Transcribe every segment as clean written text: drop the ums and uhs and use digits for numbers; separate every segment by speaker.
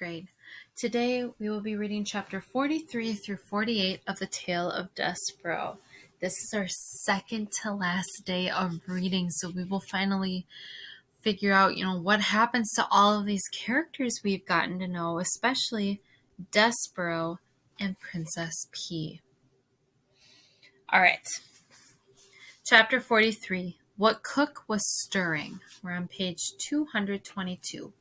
Speaker 1: grade. Today we will be reading chapter 43 through 48 of the Tale of Despereaux. This is our second to last day of reading, so we will finally figure out, what happens to all of these characters we've gotten to know, especially Despereaux and Princess P. All right. Chapter 43, What Cook Was Stirring. We're on page 222.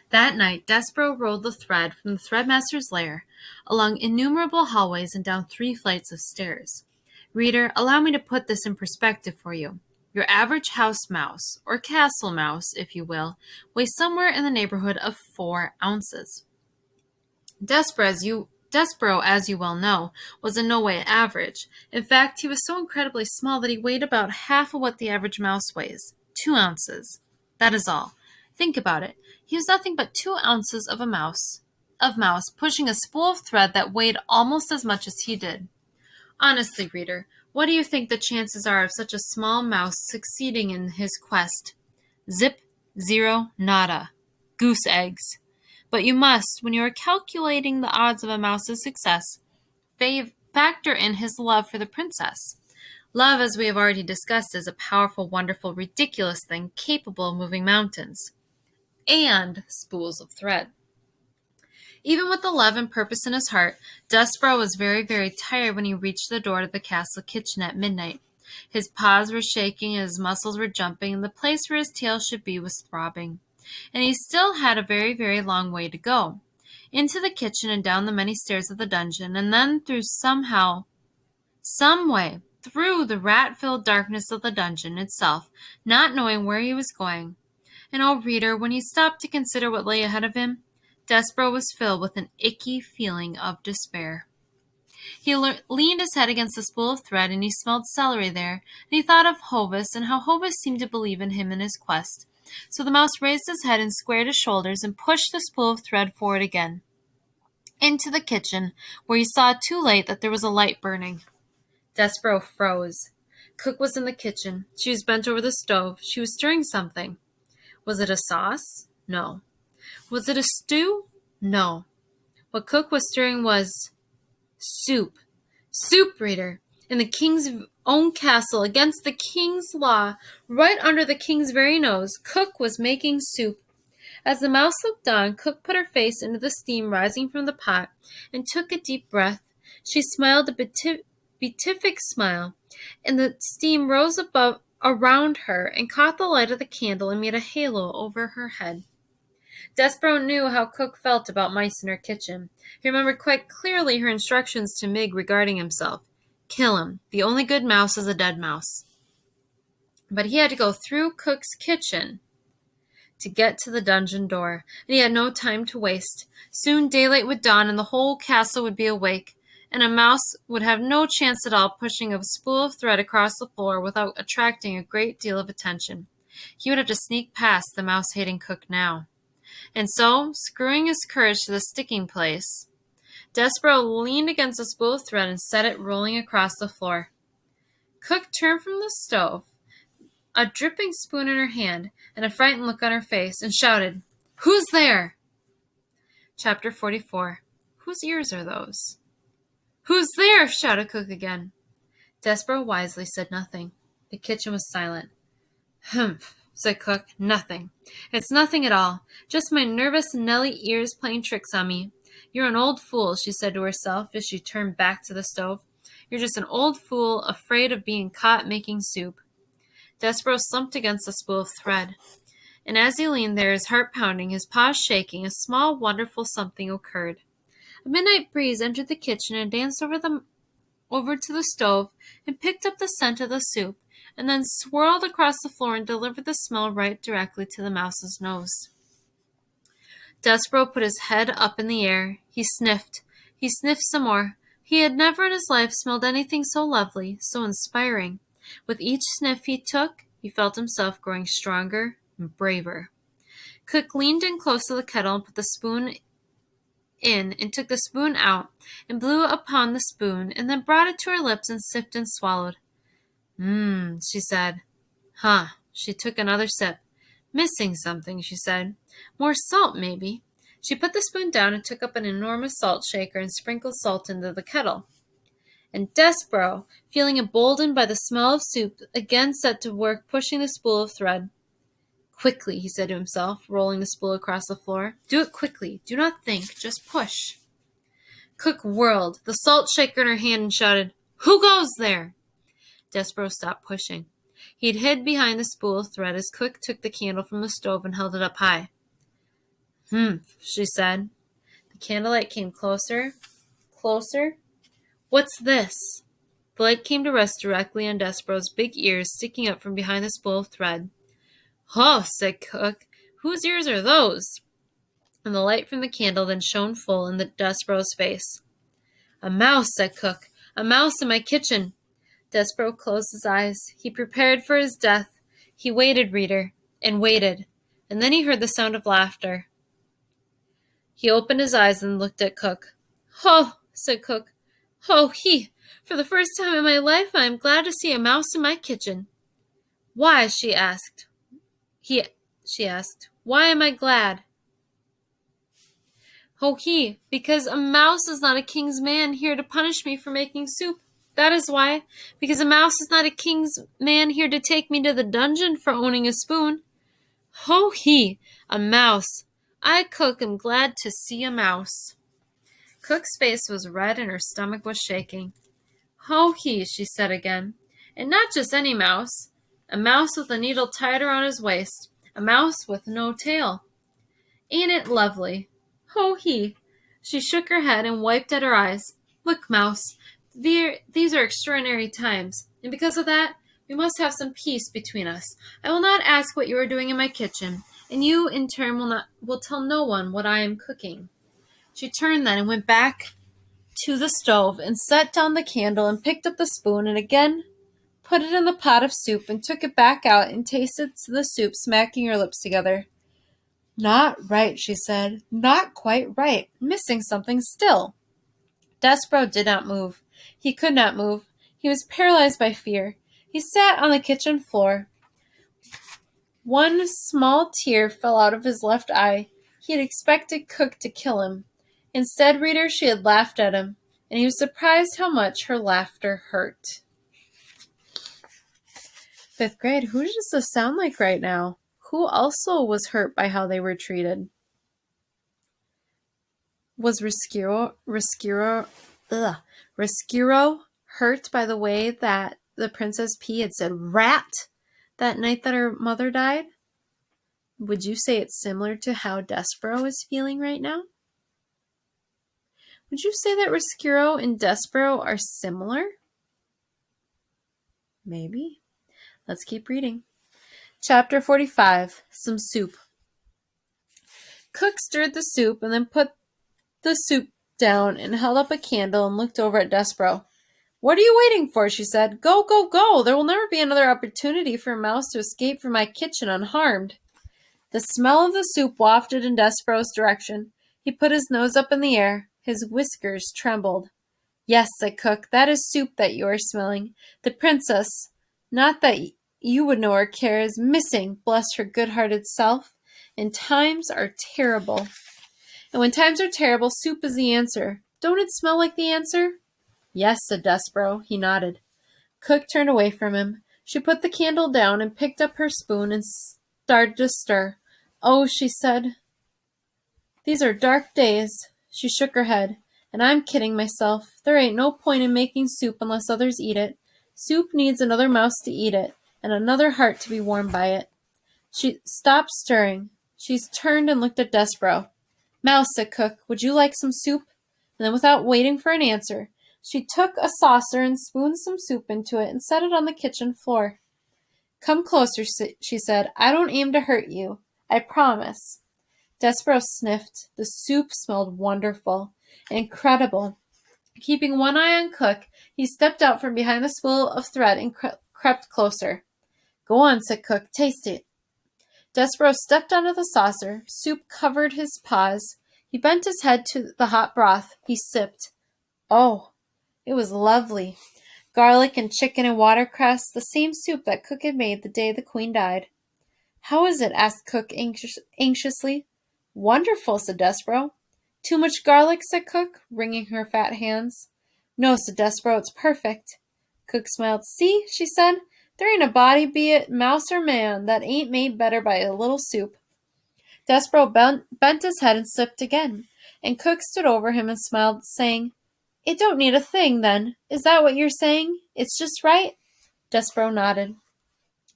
Speaker 1: That night, Despereaux rolled the thread from the threadmaster's lair, along innumerable hallways and down 3 flights of stairs. Reader, allow me to put this in perspective for you. Your average house mouse, or castle mouse, if you will, weighs somewhere in the neighborhood of 4 ounces. Despereaux, as you well know, was in no way average. In fact, he was so incredibly small that he weighed about half of what the average mouse weighs, 2 ounces. That is all. Think about it. He was nothing but 2 ounces of mouse, pushing a spool of thread that weighed almost as much as he did. Honestly, reader, what do you think the chances are of such a small mouse succeeding in his quest? Zip, zero, nada. Goose eggs. But you must, when you are calculating the odds of a mouse's success, factor in his love for the princess. Love, as we have already discussed, is a powerful, wonderful, ridiculous thing capable of moving mountains and spools of thread. Even with the love and purpose in his heart, Despereaux was very, very tired when he reached the door to the castle kitchen at midnight. His paws were shaking, and his muscles were jumping, and the place where his tail should be was throbbing. And he still had a very, very long way to go. Into the kitchen and down the many stairs of the dungeon, and then through some way, through the rat-filled darkness of the dungeon itself, not knowing where he was going. And, oh, reader, when he stopped to consider what lay ahead of him, Despereaux was filled with an icky feeling of despair. He leaned his head against the spool of thread, and he smelled celery there, and he thought of Hovis, and how Hovis seemed to believe in him in his quest. So the mouse raised his head and squared his shoulders and pushed the spool of thread forward again, into the kitchen, where he saw too late that there was a light burning. Despereaux froze. Cook was in the kitchen. She was bent over the stove. She was stirring something. Was it a sauce? No. Was it a stew? No. What Cook was stirring was soup. Soup, reader. In the king's own castle, against the king's law, right under the king's very nose, Cook was making soup. As the mouse looked on, Cook put her face into the steam rising from the pot and took a deep breath. She smiled a beatific smile, and the steam rose around her and caught the light of the candle and made a halo over her head. Despereaux knew how Cook felt about mice in her kitchen. He remembered quite clearly her instructions to Mig regarding himself. Kill him. The only good mouse is a dead mouse. But he had to go through Cook's kitchen to get to the dungeon door, and he had no time to waste. Soon daylight would dawn, and the whole castle would be awake, and a mouse would have no chance at all pushing a spool of thread across the floor without attracting a great deal of attention. He would have to sneak past the mouse-hating Cook now. And so, screwing his courage to the sticking place, Despereaux leaned against the spool of thread and set it rolling across the floor. Cook turned from the stove, a dripping spoon in her hand and a frightened look on her face, and shouted, "Who's there?" Chapter 44. Whose ears are those? "Who's there?" shouted Cook again. Despereaux wisely said nothing. The kitchen was silent. "Humph," said Cook. "Nothing. It's nothing at all. Just my nervous Nelly ears playing tricks on me. You're an old fool," she said to herself as she turned back to the stove. "You're just an old fool, afraid of being caught making soup." Despereaux slumped against the spool of thread, and as he leaned there, his heart pounding, his paws shaking, a small, wonderful something occurred. A midnight breeze entered the kitchen and danced over to the stove and picked up the scent of the soup, and then swirled across the floor and delivered the smell right directly to the mouse's nose. Despereaux put his head up in the air. He sniffed. He sniffed some more. He had never in his life smelled anything so lovely, so inspiring. With each sniff he took, he felt himself growing stronger and braver. Cook leaned in close to the kettle and put the spoon in and took the spoon out and blew upon the spoon and then brought it to her lips and sipped and swallowed. She said. She took another sip. "Missing something," she said. "More salt, maybe." She put the spoon down and took up an enormous salt shaker and sprinkled salt into the kettle. And Despereaux, feeling emboldened by the smell of soup, again set to work pushing the spool of thread. "Quickly," he said to himself, rolling the spool across the floor. "Do it quickly. Do not think. Just push." Cook whirled the salt shaker in her hand and shouted, "Who goes there?" Despereaux stopped pushing. He had hid behind the spool of thread as Cook took the candle from the stove and held it up high. "Humph," she said. The candlelight came closer. "What's this?" The light came to rest directly on Despereaux's big ears sticking up from behind the spool of thread. "Oh," said Cook, "whose ears are those?" And the light from the candle then shone full in Despereaux's face. "A mouse," said Cook. "A mouse in my kitchen." Despereaux closed his eyes. He prepared for his death. He waited, reader, and waited, and then he heard the sound of laughter. He opened his eyes and looked at Cook. "Oh," said Cook. "Oh, for the first time in my life I am glad to see a mouse in my kitchen." "Why?" she asked. "Why am I glad?" "Oh, because a mouse is not a king's man here to punish me for making soup. That is why. Because a mouse is not a king's man here to take me to the dungeon for owning a spoon. Oh, a mouse. I, Cook, am glad to see a mouse." Cook's face was red and her stomach was shaking. "Oh, she said again. "And not just any mouse. A mouse with a needle tied around his waist. A mouse with no tail. Ain't it lovely? Oh, She shook her head and wiped at her eyes. "Look, Mouse, these are extraordinary times, and because of that, we must have some peace between us. I will not ask what you are doing in my kitchen, and you, in turn, will tell no one what I am cooking." She turned then and went back to the stove and set down the candle and picked up the spoon and again put it in the pot of soup and took it back out and tasted the soup, smacking her lips together. "Not right," she said. "Not quite right. Missing something still." Despereaux did not move. He could not move. He was paralyzed by fear. He sat on the kitchen floor. One small tear fell out of his left eye. He had expected Cook to kill him. Instead, reader, she had laughed at him, and he was surprised how much her laughter hurt. 5th grade, who does this sound like right now? Who also was hurt by how they were treated? Was Rescuro hurt by the way that the Princess P had said "rat" that night that her mother died? Would you say it's similar to how Despereaux is feeling right now? Would you say that Rescuro and Despereaux are similar? Maybe. Let's keep reading. Chapter 45, Some Soup. Cook stirred the soup and then put the soup down and held up a candle and looked over at Despereaux. "What are you waiting for?" she said. "Go, go, go! There will never be another opportunity for a mouse to escape from my kitchen unharmed." The smell of the soup wafted in Despereaux's direction. He put his nose up in the air. His whiskers trembled. "Yes," said Cook, "that is soup that you are smelling. The princess, not that you would know or care, is missing, bless her good-hearted self. And times are terrible. And when times are terrible, soup is the answer. Don't it smell like the answer?" "Yes," said Despereaux. He nodded. Cook turned away from him. She put the candle down and picked up her spoon and started to stir. "Oh," she said, "these are dark days." She shook her head. "And I'm kidding myself. There ain't no point in making soup unless others eat it. Soup needs another mouse to eat it, and another heart to be warmed by it." She stopped stirring. She turned and looked at Despereaux. "Mouse," said Cook, "would you like some soup?" And then, without waiting for an answer, she took a saucer and spooned some soup into it and set it on the kitchen floor. "Come closer," she said. "I don't aim to hurt you. I promise." Despereaux sniffed. The soup smelled wonderful, incredible. Keeping one eye on Cook, he stepped out from behind the spool of thread and crept closer. "Go on," said Cook. "Taste it." Despereaux stepped onto the saucer. Soup covered his paws. He bent his head to the hot broth. He sipped. Oh, it was lovely. Garlic and chicken and watercress, the same soup that Cook had made the day the Queen died. "How is it?" asked Cook anxiously. Wonderful, said Despereaux. Too much garlic, said Cook, wringing her fat hands. No, said Despereaux, it's perfect. Cook smiled. See, she said, there ain't a body, be it mouse or man, that ain't made better by a little soup. Despereaux bent his head and sipped again, and Cook stood over him and smiled, saying, It don't need a thing, then. Is that what you're saying? It's just right? Despereaux nodded.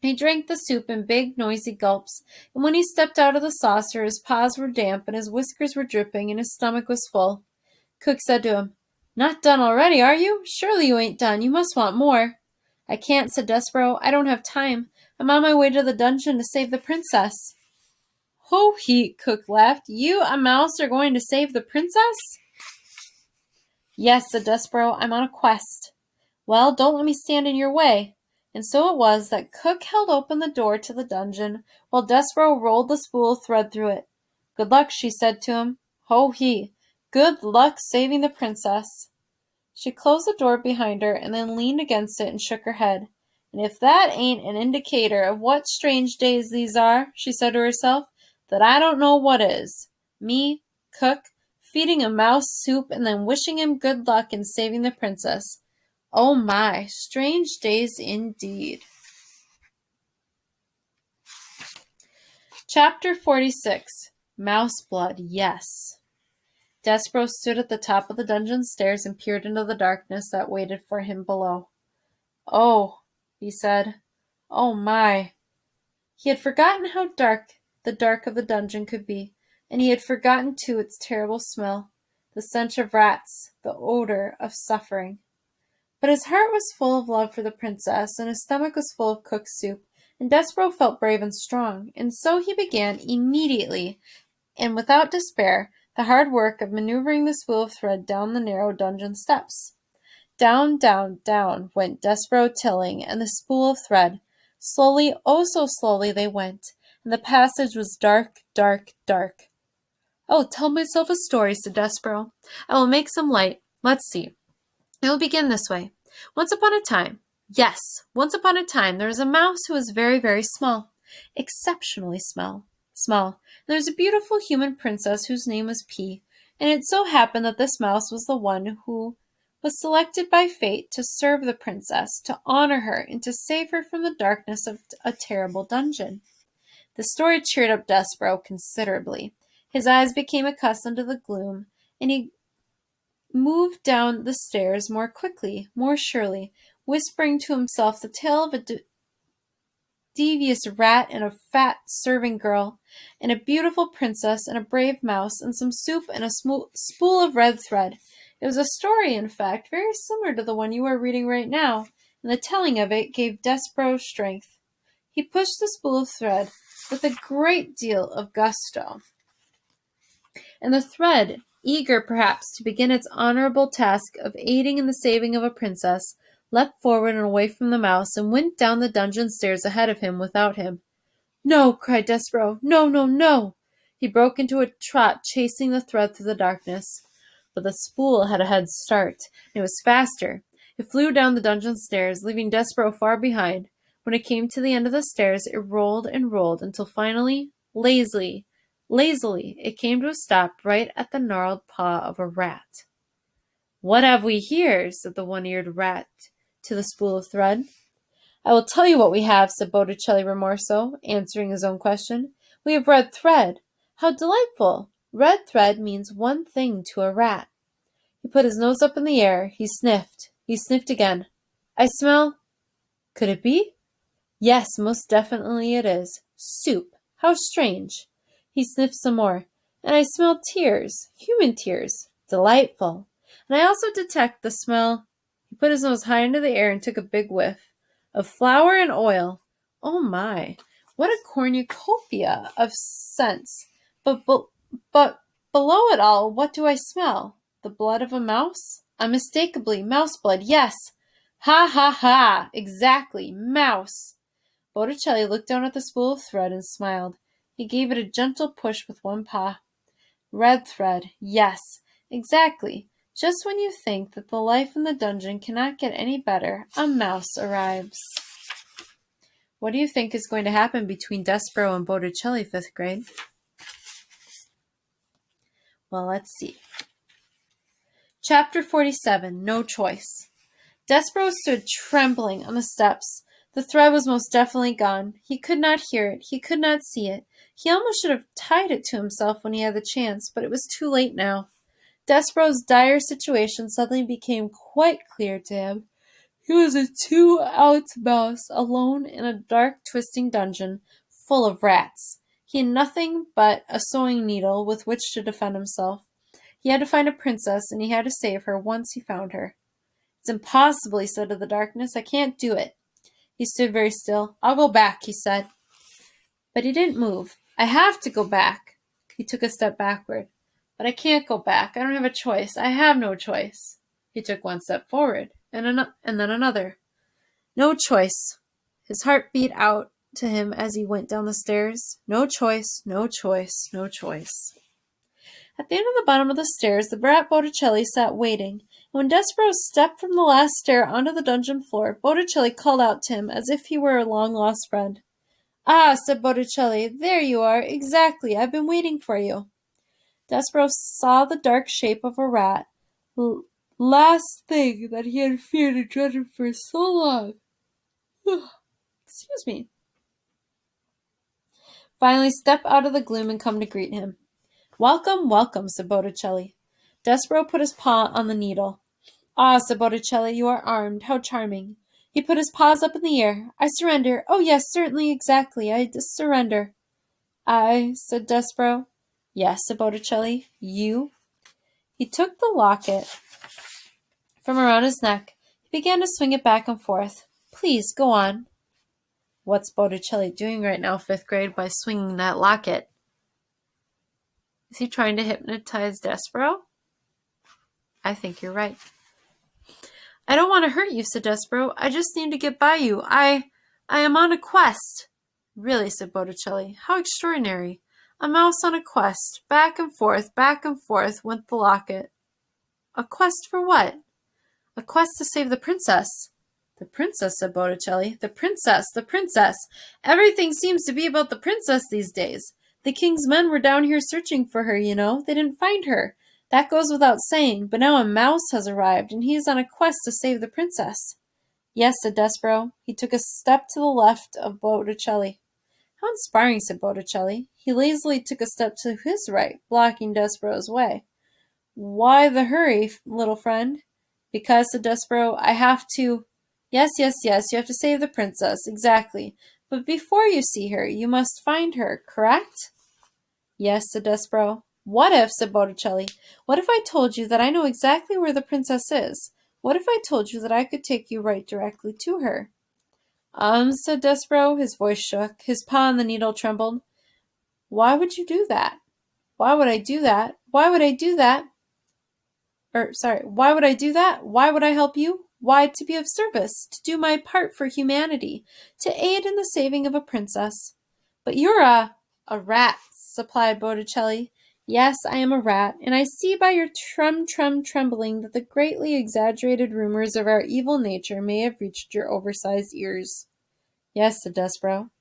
Speaker 1: He drank the soup in big, noisy gulps, and when he stepped out of the saucer, his paws were damp and his whiskers were dripping and his stomach was full. Cook said to him, Not done already, are you? Surely you ain't done. You must want more. I can't, said Despereaux. I don't have time. I'm on my way to the dungeon to save the princess. Ho heat, Cook laughed. You, a mouse, are going to save the princess? Yes, said Despereaux. I'm on a quest. Well, don't let me stand in your way. And so it was that Cook held open the door to the dungeon, while Despereaux rolled the spool of thread through it. Good luck, she said to him. Ho he! Good luck saving the princess. She closed the door behind her and then leaned against it and shook her head. And if that ain't an indicator of what strange days these are, she said to herself, that I don't know what is. Me, Cook, feeding a mouse soup and then wishing him good luck in saving the princess. Oh my, strange days indeed. Chapter 46. Mouse Blood, Yes. Despereaux stood at the top of the dungeon stairs and peered into the darkness that waited for him below. Oh, he said. Oh my. He had forgotten how dark the dark of the dungeon could be, and he had forgotten too its terrible smell, the stench of rats, the odor of suffering. But his heart was full of love for the princess, and his stomach was full of cooked soup, and Despereaux felt brave and strong, and so he began immediately, and without despair, the hard work of maneuvering the spool of thread down the narrow dungeon steps. Down, down, down went Despereaux tilling, and the spool of thread. Slowly, oh so slowly they went, and the passage was dark, dark, dark. I will tell myself a story, said Despereaux. I will make some light. Let's see. It will begin this way. Once upon a time, there was a mouse who was very, very small, exceptionally small. And there was a beautiful human princess whose name was P, and it so happened that this mouse was the one who was selected by fate to serve the princess, to honor her, and to save her from the darkness of a terrible dungeon. The story cheered up Despereaux considerably. His eyes became accustomed to the gloom, and he moved down the stairs more quickly, more surely, whispering to himself the tale of a devious rat and a fat serving girl, and a beautiful princess and a brave mouse, and some soup and a spool of red thread. It was a story, in fact, very similar to the one you are reading right now, and the telling of it gave Despereaux strength. He pushed the spool of thread with a great deal of gusto, and the thread, eager perhaps to begin its honorable task of aiding in the saving of a princess, leapt forward and away from the mouse, and went down the dungeon stairs ahead of him without him. No, cried Despereaux. No, no, no. He broke into a trot, chasing the thread through the darkness. But the spool had a head start, and it was faster. It flew down the dungeon stairs, leaving Despereaux far behind. When it came to the end of the stairs, it rolled and rolled until finally, lazily, it came to a stop right at the gnarled paw of a rat. What have we here? Said the one-eared rat to the spool of thread. I will tell you what we have, said Botticelli Rimorso, answering his own question. We have red thread. How delightful! Red thread means one thing to a rat. He put his nose up in the air. He sniffed. He sniffed again. I smell... Could it be? Yes, most definitely it is. Soup. How strange. He sniffed some more. And I smell tears. Human tears. Delightful. And I also detect the smell... He put his nose high into the air and took a big whiff. Of flour and oil. Oh my, what a cornucopia of scents. But below it all, what do I smell? The blood of a mouse? Unmistakably, mouse blood, yes. Ha ha ha, exactly, mouse. Botticelli looked down at the spool of thread and smiled. He gave it a gentle push with one paw. Red thread, yes, exactly. Just when you think that the life in the dungeon cannot get any better, a mouse arrives. What do you think is going to happen between Despereaux and Botticelli, 5th grade? Well, let's see. Chapter 47, No Choice. Despereaux stood trembling on the steps. The thread was most definitely gone. He could not hear it. He could not see it. He almost should have tied it to himself when he had the chance, but it was too late now. Despereaux's dire situation suddenly became quite clear to him. He was a 2-ounce mouse, alone in a dark, twisting dungeon, full of rats. He had nothing but a sewing needle with which to defend himself. He had to find a princess, and he had to save her once he found her. It's impossible, he said to the darkness. I can't do it. He stood very still. I'll go back, he said. But he didn't move. I have to go back. He took a step backward. But I can't go back. I don't have a choice. I have no choice. He took one step forward, and then another. No choice. His heart beat out to him as he went down the stairs. No choice, no choice, no choice. At the end of the bottom of the stairs, the brat Botticelli sat waiting. When Despereaux stepped from the last stair onto the dungeon floor, Botticelli called out to him as if he were a long-lost friend. Ah, said Botticelli, there you are, exactly. I've been waiting for you. Despereaux saw the dark shape of a rat, last thing that he had feared and dreaded for so long. Excuse me. Finally step out of the gloom and come to greet him. Welcome, welcome, said Botticelli. Despereaux put his paw on the needle. Ah, said Botticelli, you are armed. How charming. He put his paws up in the air. I surrender. Oh, yes, certainly, exactly. I surrender. I, said Despereaux. Yes, said Botticelli. You? He took the locket from around his neck. He began to swing it back and forth. Please, go on. What's Botticelli doing right now, 5th grade, by swinging that locket? Is he trying to hypnotize Despereaux? I think you're right. I don't want to hurt you, said Despereaux. I just need to get by you. I am on a quest. Really, said Botticelli. How extraordinary. A mouse on a quest. Back and forth, went the locket. A quest for what? A quest to save the princess. The princess, said Botticelli. The princess, the princess. Everything seems to be about the princess these days. The king's men were down here searching for her, you know. They didn't find her. That goes without saying, but now a mouse has arrived, and he is on a quest to save the princess. Yes, said Despereaux. He took a step to the left of Botticelli. How inspiring, said Botticelli. He lazily took a step to his right, blocking Despereaux's way. Why the hurry, little friend? Because, said Despereaux, I have to... Yes, you have to save the princess, exactly. But before you see her, you must find her, correct? Yes, said Despereaux. What if, said Botticelli, what if I told you that I know exactly where the princess is? What if I told you that I could take you right directly to her? Said Despereaux. His voice shook. His paw on the needle trembled. Why would you do that? Why would I do that? Why would I do that? Why would I do that? Why would I help you? Why, to be of service, to do my part for humanity, to aid in the saving of a princess. But you're a rat, supplied Botticelli. Yes, I am a rat, and I see by your trembling that the greatly exaggerated rumors of our evil nature may have reached your oversized ears. Yes, said Despereaux.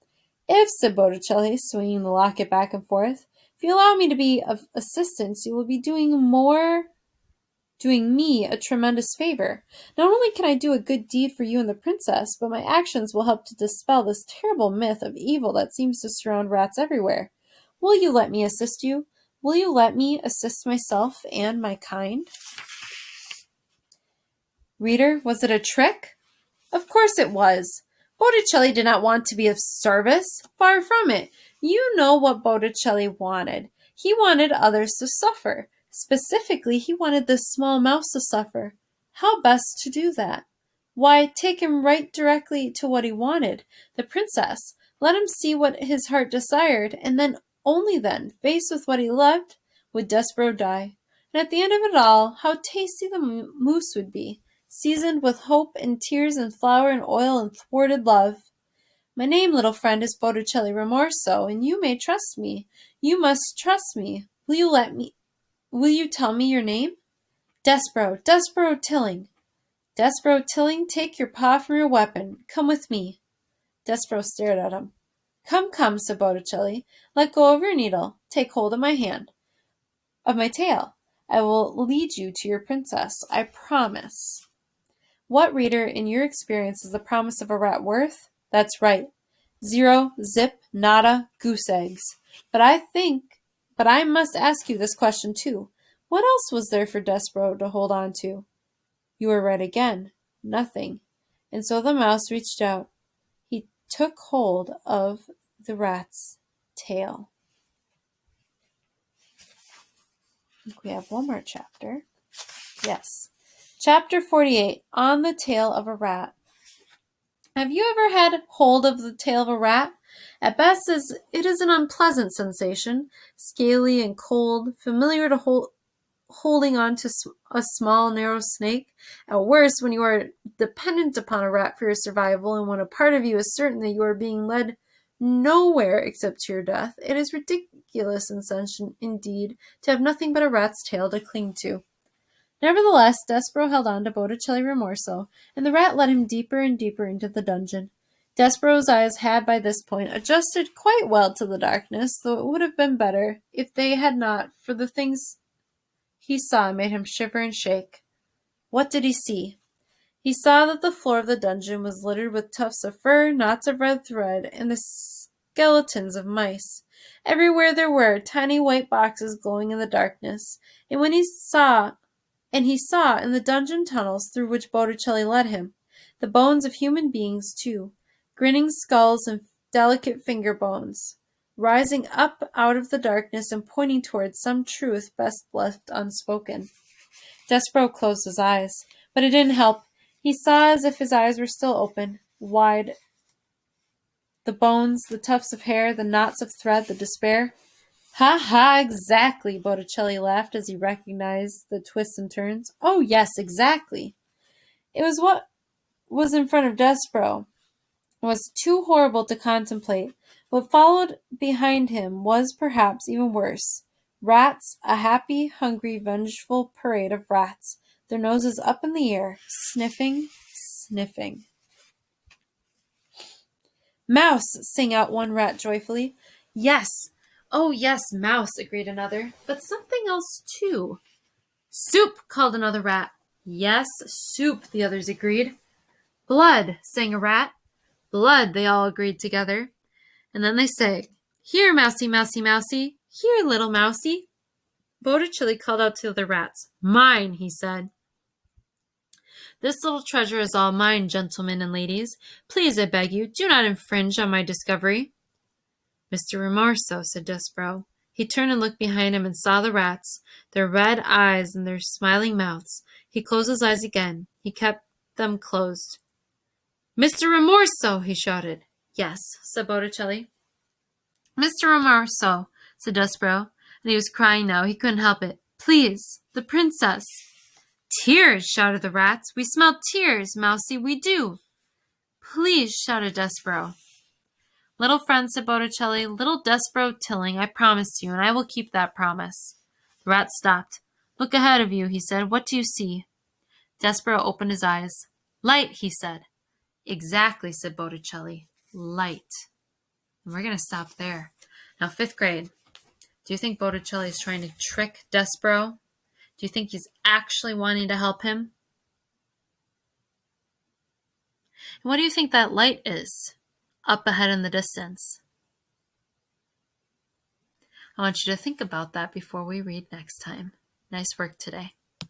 Speaker 1: If, said Botticelli, swinging the locket back and forth, if you allow me to be of assistance, you will be doing me a tremendous favor. Not only can I do a good deed for you and the princess, but my actions will help to dispel this terrible myth of evil that seems to surround rats everywhere. Will you let me assist you? Will you let me assist myself and my kind? Reader, was it a trick? Of course it was. Botticelli did not want to be of service. Far from it. You know what Botticelli wanted. He wanted others to suffer. Specifically, he wanted this small mouse to suffer. How best to do that? Why, take him right directly to what he wanted, the princess. Let him see what his heart desired, and then, only then, faced with what he loved, would Despereaux die. And at the end of it all, how tasty the mousse would be, seasoned with hope and tears and flour and oil and thwarted love. My name, little friend, is Botticelli Rimorso, and you may trust me. You must trust me. Will you tell me your name? Despereaux Tilling. Despereaux Tilling, take your paw from your weapon. Come with me. Despereaux stared at him. Come, said Botticelli. Let go of your needle. Take hold of my hand. of my tail. I will lead you to your princess, I promise. What, reader, in your experience, is the promise of a rat worth? That's right. 0, zip, nada, goose eggs. But I must ask you this question too. What else was there for Despereaux to hold on to? You were right again. Nothing. And so the mouse reached out. He took hold of the rat's tail. I think we have one more chapter. Yes. Chapter 48, On the Tail of a Rat. Have you ever had hold of the tail of a rat? At best, it is an unpleasant sensation, scaly and cold, familiar to holding on to a small, narrow snake. At worst, when you are dependent upon a rat for your survival, and when a part of you is certain that you are being led nowhere except to your death, it is ridiculous sensation indeed to have nothing but a rat's tail to cling to. Nevertheless, Despereaux held on to Botticelli Rimorso, and the rat led him deeper and deeper into the dungeon. Despereaux's eyes had by this point adjusted quite well to the darkness, though it would have been better if they had not, for the things he saw made him shiver and shake. What did he see? He saw that the floor of the dungeon was littered with tufts of fur, knots of red thread, and the skeletons of mice. Everywhere there were tiny white boxes glowing in the darkness, and he saw in the dungeon tunnels through which Botticelli led him, the bones of human beings too, grinning skulls and delicate finger bones, rising up out of the darkness and pointing towards some truth best left unspoken. Despereaux closed his eyes, but it didn't help. He saw as if his eyes were still open, wide. The bones, the tufts of hair, the knots of thread, the despair. Ha ha, exactly, Botticelli laughed as he recognized the twists and turns. Oh, yes, exactly. It was what was in front of Despereaux. It was too horrible to contemplate. What followed behind him was perhaps even worse. Rats, a happy, hungry, vengeful parade of rats, their noses up in the air, sniffing, sniffing. Mouse, sang out one rat joyfully. Yes, oh yes, mouse, agreed another, but something else too. Soup, called another rat. Yes, soup, the others agreed. Blood, sang a rat. Blood, they all agreed together. And then they sang, Here, mousy, mousy, mousy, here, little mousy. Botticelli called out to the rats. Mine, he said. This little treasure is all mine, gentlemen and ladies. Please, I beg you, do not infringe on my discovery. Mr. Rimorso, said Despereaux. He turned and looked behind him and saw the rats, their red eyes and their smiling mouths. He closed his eyes again. He kept them closed. Mr. Rimorso, he shouted. Yes, said Botticelli. Mr. Rimorso, said Despereaux, and he was crying now. He couldn't help it. Please, the princess. Tears, shouted the rats. We smell tears, Mousie, we do. Please, shouted Despereaux. Little friend, said Botticelli, little Despereaux Tilling, I promised you, and I will keep that promise. The rat stopped. Look ahead of you, he said. What do you see? Despereaux opened his eyes. Light, he said. Exactly, said Botticelli. Light. And we're going to stop there. Now, 5th grade. Do you think Botticelli is trying to trick Despereaux? Do you think he's actually wanting to help him? And what do you think that light is up ahead in the distance? I want you to think about that before we read next time. Nice work today.